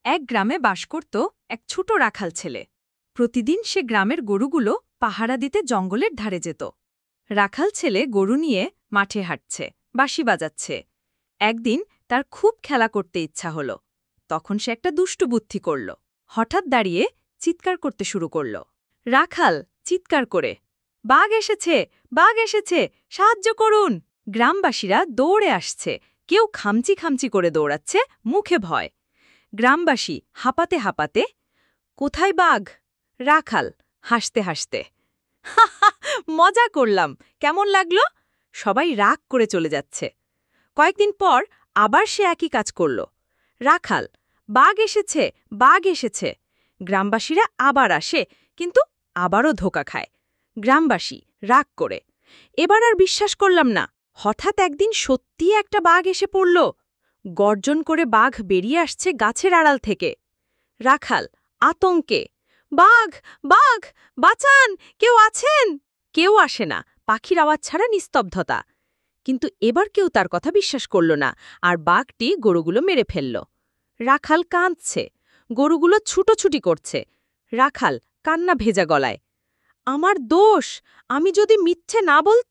এক গ্রামে বাস করত এক ছোট রাখাল ছেলে। প্রতিদিন সে গ্রামের গরুগুলো পাহারা দিতে জঙ্গলের ধারে যেত। রাখাল ছেলে গরু নিয়ে মাঠে হাঁটছে, বাঁশি বাজাচ্ছে। একদিন তার খুব খেলা করতে ইচ্ছা হল। তখন সে একটা দুষ্টু বুদ্ধি করল। হঠাৎ দাঁড়িয়ে চিৎকার করতে শুরু করল। রাখাল চিৎকার করে, বাঘ এসেছে, বাঘ এসেছে, সাহায্য করুন! গ্রামবাসীরা দৌড়ে আসছে, কেউ খামচি খামচি করে দৌড়াচ্ছে, মুখে ভয়। গ্রামবাসী হাঁপাতে হাঁপাতে, কোথায় বাঘ? রাখাল হাসতে হাসতে, হা, মজা করলাম, কেমন লাগলো? সবাই রাগ করে চলে যাচ্ছে। কয়েকদিন পর আবার সে একই কাজ করল। রাখাল, বাঘ এসেছে, বাঘ এসেছে। গ্রামবাসীরা আবার আসে, কিন্তু আবারও ধোঁকা খায়। গ্রামবাসী রাগ করে, এবার আর বিশ্বাস করলাম না। হঠাৎ একদিন সত্যিই একটা বাঘ এসে পড়ল। গর্জন করে বাঘ বেরিয়ে আসছে গাছের আড়াল থেকে। রাখাল আতঙ্কে, বাঘ, বাঘ, বাঁচান, কেউ আছেন? কেউ আসে না, পাখির আওয়াজ ছাড়া নিস্তব্ধতা। কিন্তু এবার কেউ তার কথা বিশ্বাস করল না, আর বাঘটি গরুগুলো মেরে ফেলল। রাখাল কাঁদছে, গরুগুলো ছুটোছুটি করছে। রাখাল কান্না ভেজা গলায়, আমার দোষ, আমি যদি মিথ্যে না বলতাম।